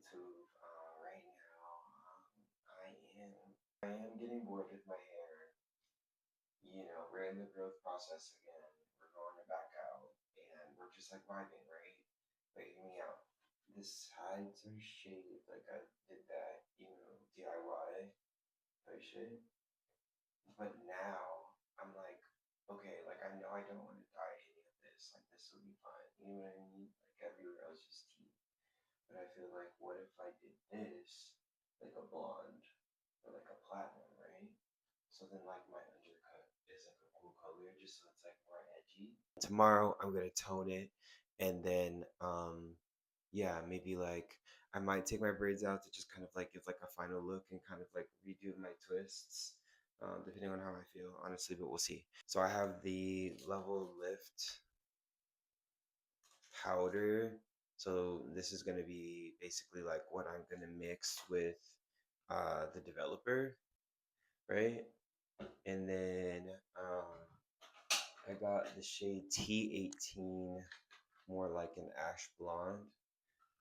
YouTube. Right now, I am I am getting bored with my hair. We're in the growth process again. We're going to back out, and we're just like vibing, right? But hear me out. The sides are shaved, like I did that, DIY type shit. But now I'm like, okay, like I know I don't want to dye any of this. Like this will be fine. You know what I mean? Like everywhere else is teeth. But I feel like, what if I did this like a blonde or like a platinum, right? So then, like, my undercut is like a cool color, just so it's like more edgy. Tomorrow, I'm gonna tone it, and then, yeah, maybe like I might take my braids out to just kind of like give like a final look and kind of like redo my twists, depending on how I feel, honestly. But we'll see. So I have the level lift powder. So this is going to be basically like what I'm going to mix with the developer, right? And then I got the shade T18, more like an ash blonde.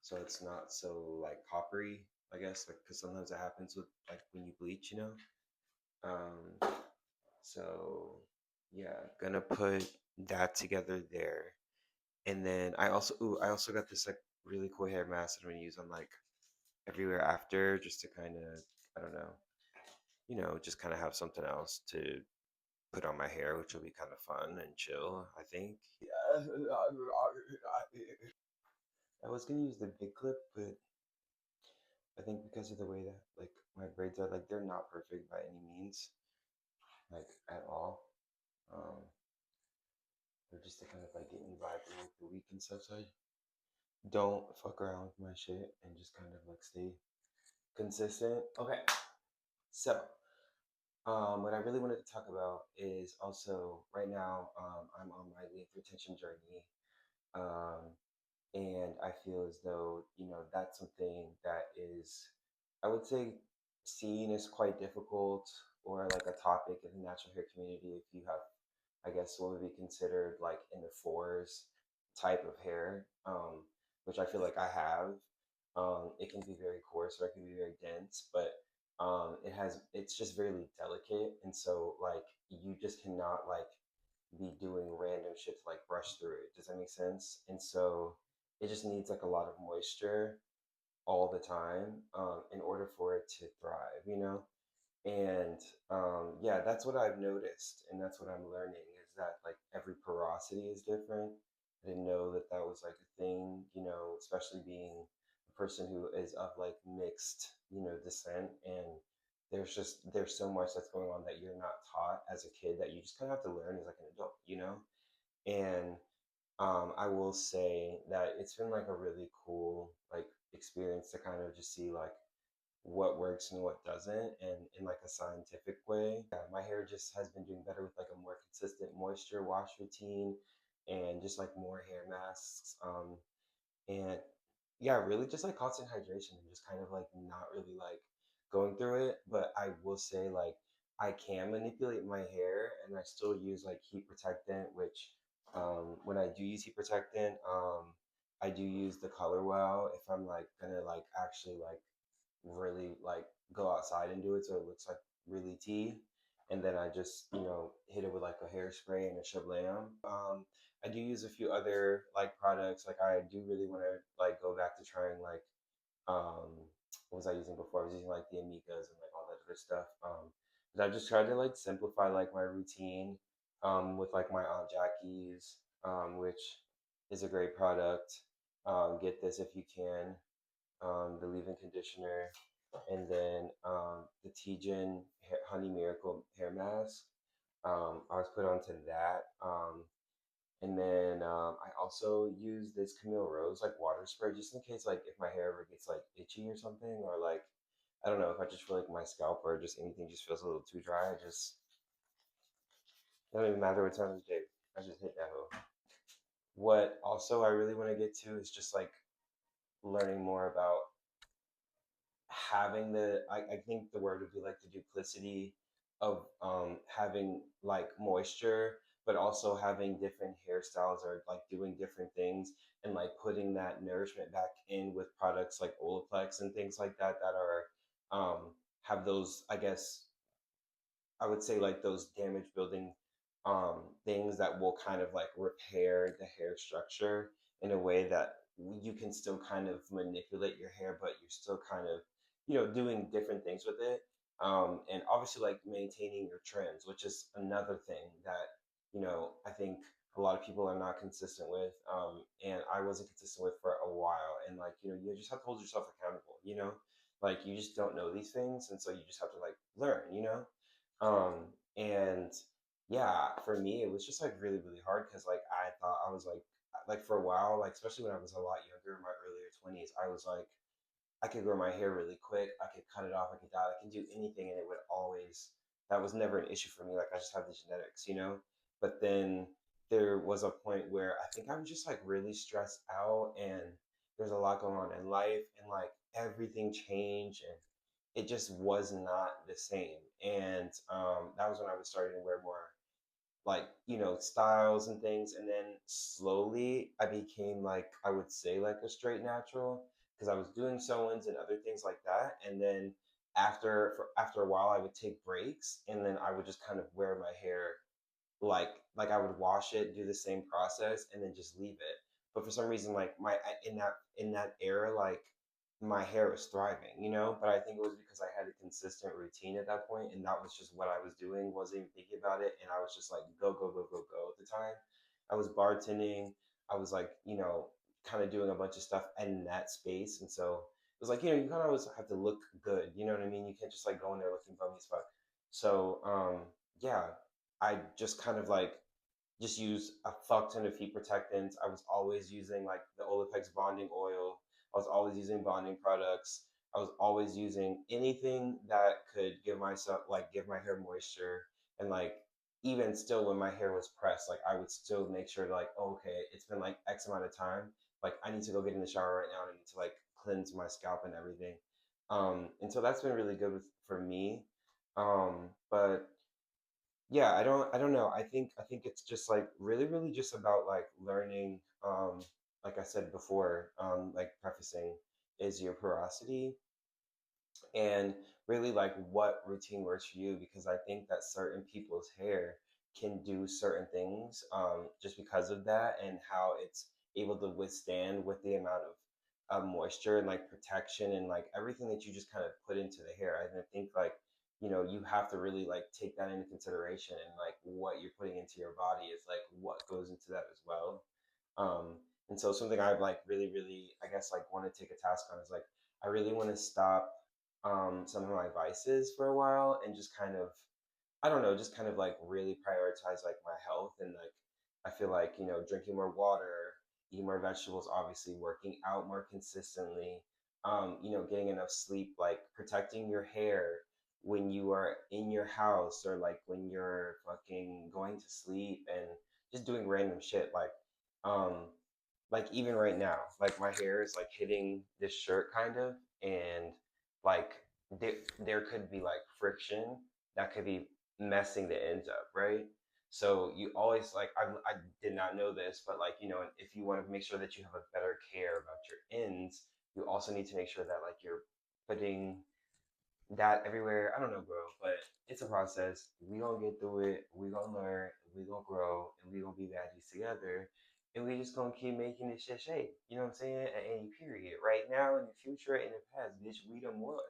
So it's not so like coppery, I guess, like because sometimes it happens with like when you bleach, you know. Um, so yeah, gonna put that together there. And then I also got this like really cool hair mask that I'm gonna use on like everywhere after, just to kind of, I don't know, just kind of have something else to put on my hair, which will be kind of fun and chill, I think. Yeah. I was gonna use the big clip, but I think because of the way that like my braids are, like they're not perfect by any means, like at all. Um, they're just to kind of like get me vibing with the week and stuff. So I don't fuck around with my shit and just kind of like stay consistent. Okay, so what I really wanted to talk about is also right now I'm on my length retention journey, um, and I feel as though that's something that is, I would say, seen as quite difficult or like a topic in the natural hair community if you have, I guess, what would be considered like in the fours type of hair, which I feel like I have. It can be very coarse or it can be very dense, but it's just really delicate, and so like you just cannot like be doing random shit to like brush through it. Does that make sense? And so it just needs like a lot of moisture all the time, in order for it to thrive, And yeah, that's what I've noticed, and that's what I'm learning is that like every porosity is different. I didn't know that that was like a thing, especially being a person who is of like mixed, descent, and there's so much that's going on that you're not taught as a kid that you just kind of have to learn as like an adult. And I will say that it's been like a really cool like experience to kind of just see like what works and what doesn't, and in like a scientific way. Yeah, my hair just has been doing better with like a more consistent moisture wash routine and just like more hair masks. And yeah, really just like constant hydration and just kind of like not really like going through it. But I will say like I can manipulate my hair and I still use like heat protectant, which when I do use heat protectant, I do use the color wow if I'm like gonna like actually like really like go outside and do it so it looks like really tea. And then I just, hit it with like a hairspray and a shablam. I do use a few other like products. Like I do really want to like go back to trying like um what was I using before? I was using like the Amicas and like all that other stuff. But I just tried to like simplify like my routine with like my Aunt Jackie's, which is a great product. Get this if you can, the leave-in conditioner, and then the Tejan Honey Miracle hair mask. I was put onto that. And then I also use this Camille Rose like water spray just in case like if my hair ever gets like itchy or something, or like I don't know if I just feel like my scalp or just anything just feels a little too dry. I just it don't even matter what time of the day. I just hit that hole. What also I really want to get to is just like learning more about having I think the word would be like the duplicity of having like moisture but also having different hairstyles or like doing different things and like putting that nourishment back in with products like Olaplex and things like that that are have those, I guess I would say, like those damage building things that will kind of like repair the hair structure in a way that you can still kind of manipulate your hair, but you're still kind of, doing different things with it. And obviously like maintaining your trends, which is another thing that, I think a lot of people are not consistent with. And I wasn't consistent with for a while. And like, you just have to hold yourself accountable, like you just don't know these things. And so you just have to like learn, and yeah, for me, it was just like really, really hard because like I thought I was like for a while, like especially when I was a lot younger in my earlier 20s, I was like, I could grow my hair really quick. I could cut it off. I could dye. I could do anything, and it would always. That was never an issue for me. Like I just have the genetics. But then there was a point where I think I was just like really stressed out, and there's a lot going on in life, and like everything changed, and it just was not the same. And that was when I was starting to wear more like styles and things, and then slowly I became like I would say like a straight natural because I was doing sew-ins and other things like that. And then after a while I would take breaks, and then I would just kind of wear my hair like I would wash it, do the same process, and then just leave it. But for some reason, like in that era, like my hair was thriving. But I think it was because I had a consistent routine at that point, and that was just what I was doing. Wasn't even thinking about it, and I was just like go go go go go at the time. I was bartending. I was like kind of doing a bunch of stuff in that space, and so it was like you kind of always have to look good. You know what I mean? You can't just like go in there looking bummy as fuck. So yeah, I just kind of like just use a fuck ton of heat protectants. I was always using like the Olaplex bonding oil. I was always using bonding products. I was always using anything that could give my hair moisture. And like even still when my hair was pressed, like I would still make sure to like, oh, okay, it's been like X amount of time. Like I need to go get in the shower right now. And I need to like cleanse my scalp and everything. And so that's been really good for me. But yeah, I don't know. I think it's just like really really just about like learning, like I said before, like prefacing is your porosity, and really like what routine works for you, because I think that certain people's hair can do certain things just because of that, and how it's able to withstand with the amount of moisture and like protection and like everything that you just kind of put into the hair. And I think like you have to really like take that into consideration, and like what you're putting into your body is like what goes into that as well. And so something I've like really really I guess like want to take a task on is like I really want to stop some of my vices for a while, and just kind of I don't know, just kind of like really prioritize like my health. And like I feel like drinking more water, eating more vegetables, obviously working out more consistently, getting enough sleep, like protecting your hair when you are in your house, or like when you're fucking going to sleep, and just doing random shit um like even right now, like my hair is like hitting this shirt kind of, and like there could be like friction that could be messing the ends up, right? So you always like I did not know this, but like if you want to make sure that you have a better care about your ends, you also need to make sure that like you're putting that everywhere. I don't know, bro, but it's a process. We gonna get through it. We gonna learn. We gonna grow, and we gonna be baddies together. And we just gonna keep making this shit shake. You know what I'm saying? At any period, right now, in the future, in the past, bitch, we them was.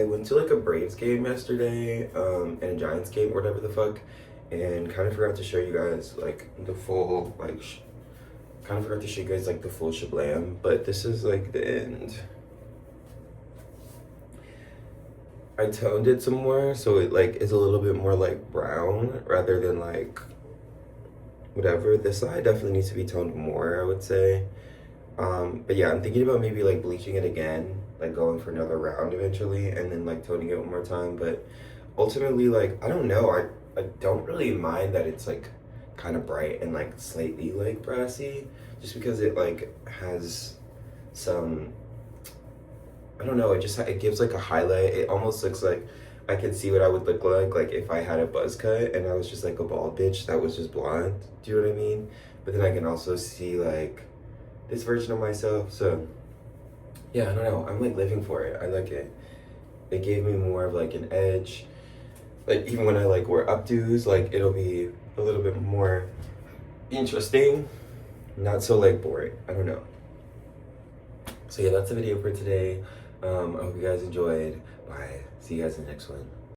I went to like a Braves game yesterday, and a Giants game or whatever the fuck, and kind of forgot to show you guys like the full like kind of forgot to show you guys like the full shablam, but this is like the end. I toned it some more, so it like is a little bit more like brown rather than like whatever. This side definitely needs to be toned more, I would say. But yeah, I'm thinking about maybe like bleaching it again, like going for another round eventually, and then like toning it one more time. But ultimately, like I don't know, I don't really mind that it's like kind of bright and like slightly like brassy, just because it like has some, I don't know, it gives like a highlight. It almost looks like I can see what I would look like if I had a buzz cut and I was just like a bald bitch that was just blonde. Do you know what I mean? But then I can also see like this version of myself. So yeah, I don't know. I'm like living for it. I like it. It gave me more of like an edge. Like even when I like wear updos, like it'll be a little bit more interesting. Not so like boring. I don't know. So yeah, that's the video for today. I hope you guys enjoyed. Bye. See you guys in the next one.